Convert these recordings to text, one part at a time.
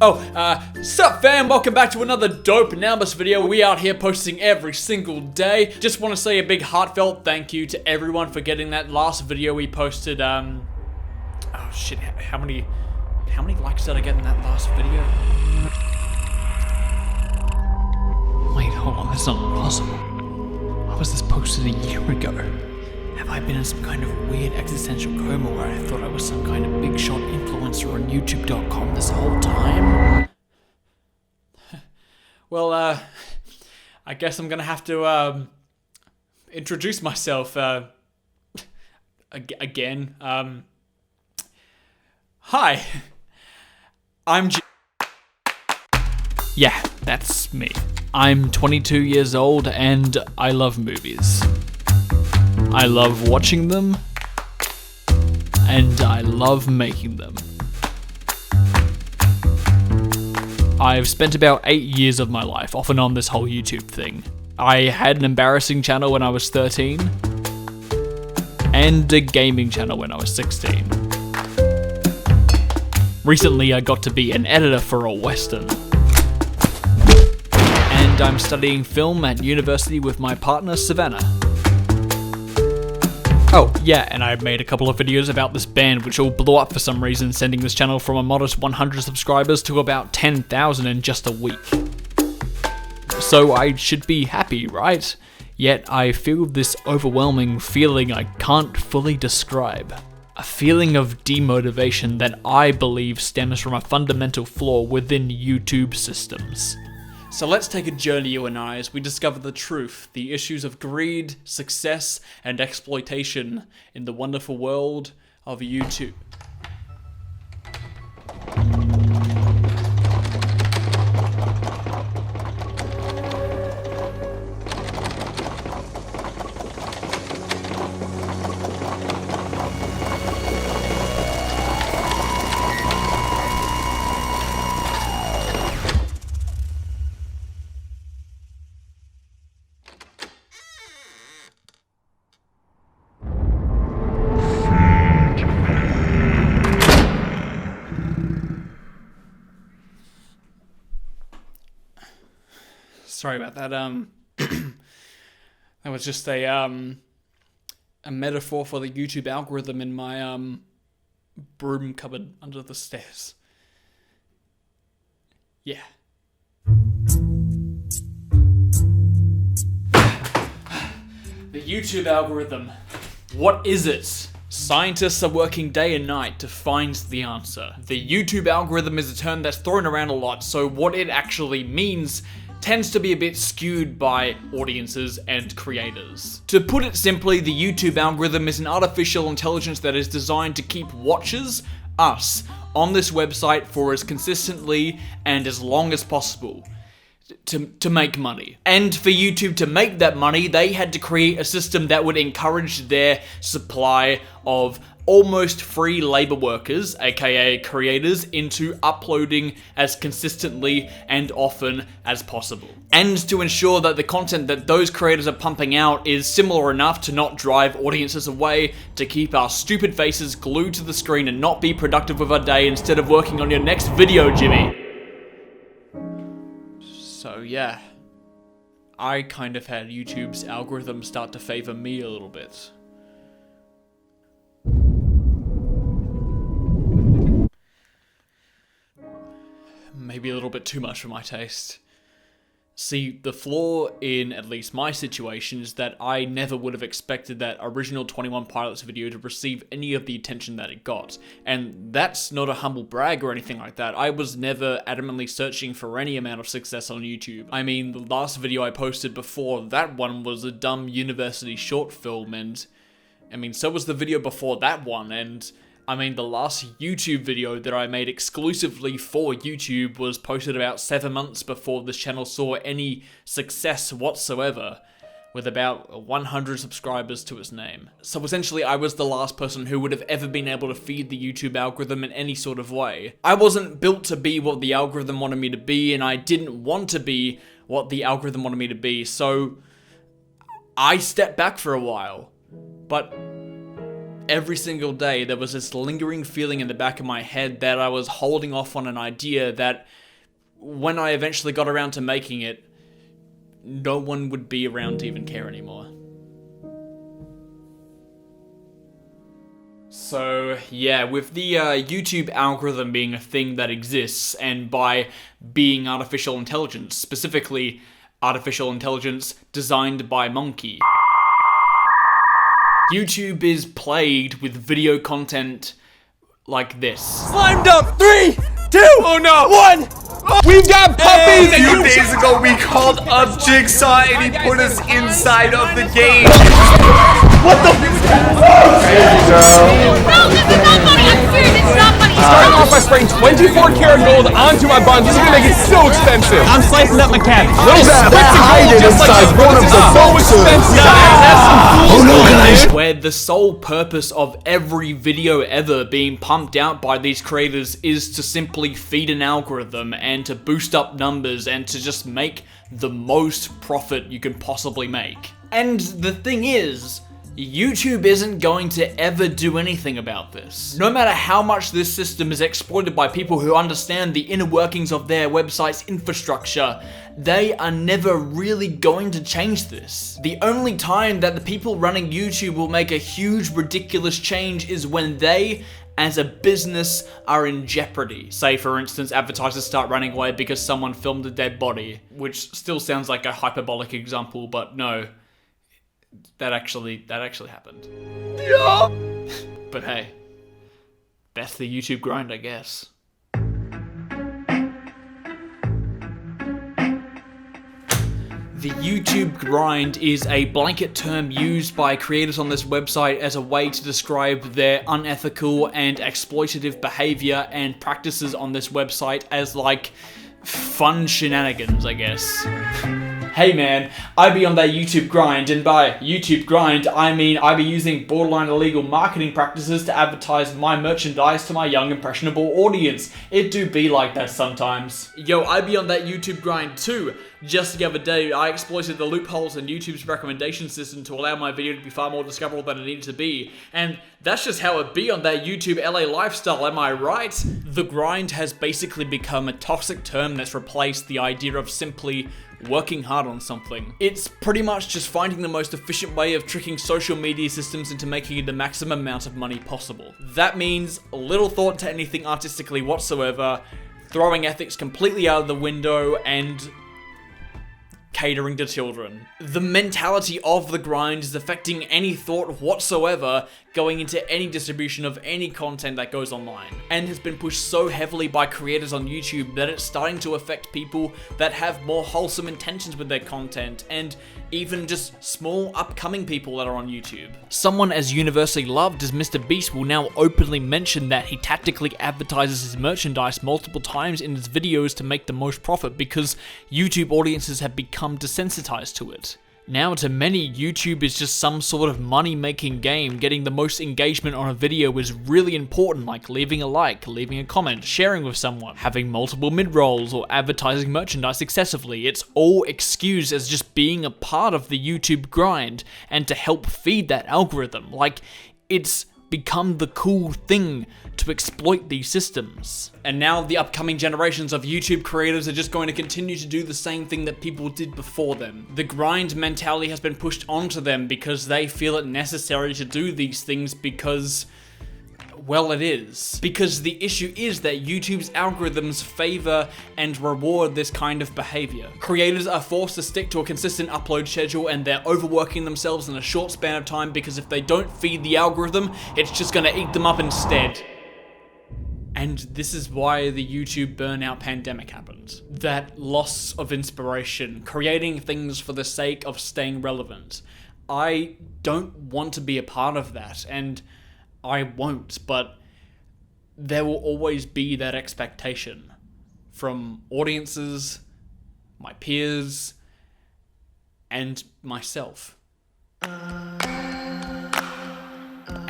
Sup fam, welcome back to another dope nalbis video. We out here posting every single day. Just want to say a big heartfelt thank you to everyone for getting that last video we posted. Oh shit, how many likes did I get in that last video? Wait, hold on, that's not possible. Why was this posted a year ago? Have I been in some kind of weird existential coma where I thought I was some kind of big shot influencer on YouTube.com this whole time? Well, I guess I'm gonna have to, introduce myself, again. Hi. I'm Yeah, that's me. I'm 22 years old and I love movies. I love watching them, and I love making them. I've spent about 8 years of my life off and on this whole YouTube thing. I had an embarrassing channel when I was 13, and a gaming channel when I was 16. Recently I got to be an editor for a western. And I'm studying film at university with my partner SAVANNAH. Oh, yeah, and I made a couple of videos about this band which all blew up for some reason, sending this channel from a modest 100 subscribers to about 10,000 in just a week. So I should be happy, right? Yet I feel this overwhelming feeling I can't fully describe. A feeling of demotivation that I believe stems from a fundamental flaw within YouTube systems. So let's take a journey, you and I, as we discover the truth, the issues of greed, success, and exploitation in the wonderful world of YouTube. Sorry about that, that was just a metaphor for the YouTube algorithm in my, broom cupboard under the stairs. Yeah. The YouTube algorithm. What is it? Scientists are working day and night to find the answer. The YouTube algorithm is a term that's thrown around a lot, so what it actually means tends to be a bit skewed by audiences and creators. To put it simply, the YouTube algorithm is an artificial intelligence that is designed to keep watchers, us, on this website for as consistently and as long as possible. To make money. And for YouTube to make that money, they had to create a system that would encourage their supply of almost free labor workers, aka creators, into uploading as consistently and often as possible. And to ensure that the content that those creators are pumping out is similar enough to not drive audiences away, to keep our stupid faces glued to the screen and not be productive with our day instead of working on your next video, Jimmy. So yeah, I kind of had YouTube's algorithm start to favor me a little bit. Maybe a little bit too much for my taste. See, the flaw in at least my situation is that I never would have expected that original 21 Pilots video to receive any of the attention that it got. And that's not a humble brag or anything like that. I was never adamantly searching for any amount of success on YouTube. I mean, the last video I posted before that one was a dumb university short film, and I mean, so was the video before that one, and I mean, the last YouTube video that I made exclusively for YouTube was posted about 7 months before this channel saw any success whatsoever, with about 100 subscribers to its name. So essentially, I was the last person who would have ever been able to feed the YouTube algorithm in any sort of way. I wasn't built to be what the algorithm wanted me to be, and I didn't want to be what the algorithm wanted me to be, so I stepped back for a while. But every single day there was this lingering feeling in the back of my head that I was holding off on an idea that when I eventually got around to making it, no one would be around to even care anymore. So yeah, with the YouTube algorithm being a thing that exists, and by being artificial intelligence, specifically artificial intelligence designed by Monkey, YouTube is plagued with video content like this. Slime dump! 3, 2, oh no, 1! We've got puppies! A few days ago we called up Jigsaw and he put us inside of the game. What the No, this is not funny. I'm serious. It's not funny. Starting off by spraying 24 karat gold onto my buns. This is gonna make it so expensive. I'm slicing up my cabbage. hiding inside one of the so expensive. That's some cool stuff, dude. Where the sole purpose of every video ever being pumped out by these creators is to simply feed an algorithm and to boost up numbers and to just make the most profit you can possibly make. And the thing is, YouTube isn't going to ever do anything about this. No matter how much this system is exploited by people who understand the inner workings of their website's infrastructure, they are never really going to change this. The only time that the people running YouTube will make a huge, ridiculous change is when they, as a business, are in jeopardy. Say, for instance, advertisers start running away because someone filmed a dead body, which still sounds like a hyperbolic example, but no. That actually happened. Yeah. But hey, that's the YouTube grind, I guess. The YouTube grind is a blanket term used by creators on this website as a way to describe their unethical and exploitative behavior and practices on this website as like fun shenanigans, I guess. Hey man, I be on that YouTube grind, and by YouTube grind, I mean I be using borderline illegal marketing practices to advertise my merchandise to my young impressionable audience. It do be like that sometimes. Yo, I be on that YouTube grind too. Just the other day, I exploited the loopholes in YouTube's recommendation system to allow my video to be far more discoverable than it needed to be. And that's just how it be on that YouTube LA lifestyle, am I right? The grind has basically become a toxic term that's replaced the idea of simply working hard on something. It's pretty much just finding the most efficient way of tricking social media systems into making the maximum amount of money possible. That means little thought to anything artistically whatsoever, throwing ethics completely out of the window, and catering to children. The mentality of the grind is affecting any thought whatsoever going into any distribution of any content that goes online, and has been pushed so heavily by creators on YouTube that it's starting to affect people that have more wholesome intentions with their content, and even just small upcoming people that are on YouTube. Someone as universally loved as Mr. Beast will now openly mention that he tactically advertises his merchandise multiple times in his videos to make the most profit because YouTube audiences have become desensitized to it. Now to many, YouTube is just some sort of money-making game. Getting the most engagement on a video is really important, like leaving a like, leaving a comment, sharing with someone, having multiple mid-rolls, or advertising merchandise excessively. It's all excused as just being a part of the YouTube grind, and to help feed that algorithm. Like, it's become the cool thing to exploit these systems. And now the upcoming generations of YouTube creators are just going to continue to do the same thing that people did before them. The grind mentality has been pushed onto them because they feel it necessary to do these things because, well, it is. Because the issue is that YouTube's algorithms favor and reward this kind of behavior. Creators are forced to stick to a consistent upload schedule, and they're overworking themselves in a short span of time because if they don't feed the algorithm, it's just gonna eat them up instead. And this is why the YouTube burnout pandemic happened. That loss of inspiration, creating things for the sake of staying relevant. I don't want to be a part of that, and I won't, but there will always be that expectation from audiences, my peers, and myself.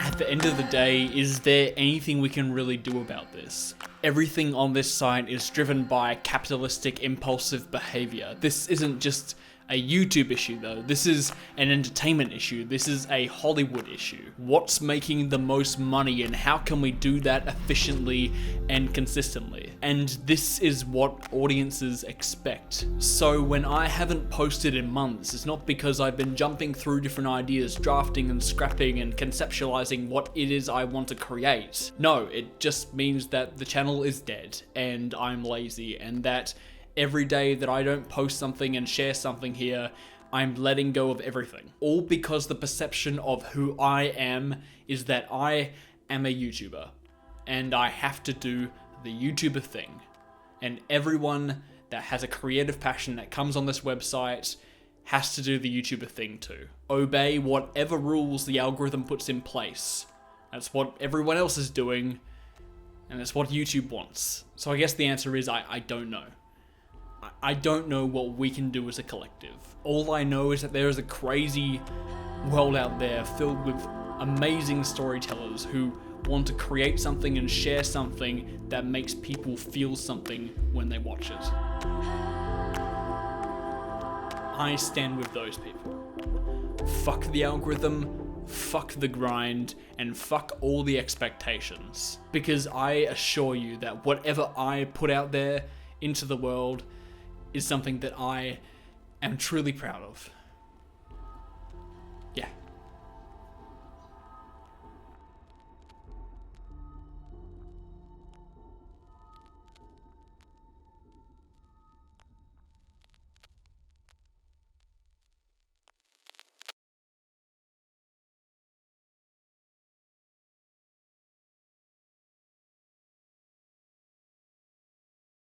At the end of the day, is there anything we can really do about this? Everything on this site is driven by capitalistic impulsive behavior. This isn't just a YouTube issue though. This is an entertainment issue. This is a Hollywood issue. What's making the most money and how can we do that efficiently and consistently? And this is what audiences expect. So when I haven't posted in months, it's not because I've been jumping through different ideas, drafting and scrapping and conceptualizing what it is I want to create. No, it just means that the channel is dead and I'm lazy, and that every day that I don't post something and share something here, I'm letting go of everything. All because the perception of who I am is that I am a YouTuber and I have to do the YouTuber thing. And everyone that has a creative passion that comes on this website has to do the YouTuber thing too. Obey whatever rules the algorithm puts in place. That's what everyone else is doing, and that's what YouTube wants. So I guess the answer is I don't know. I don't know what we can do as a collective. All I know is that there is a crazy world out there filled with amazing storytellers who want to create something and share something that makes people feel something when they watch it. I stand with those people. Fuck the algorithm, fuck the grind, and fuck all the expectations. Because I assure you that whatever I put out there into the world is something that I am truly proud of.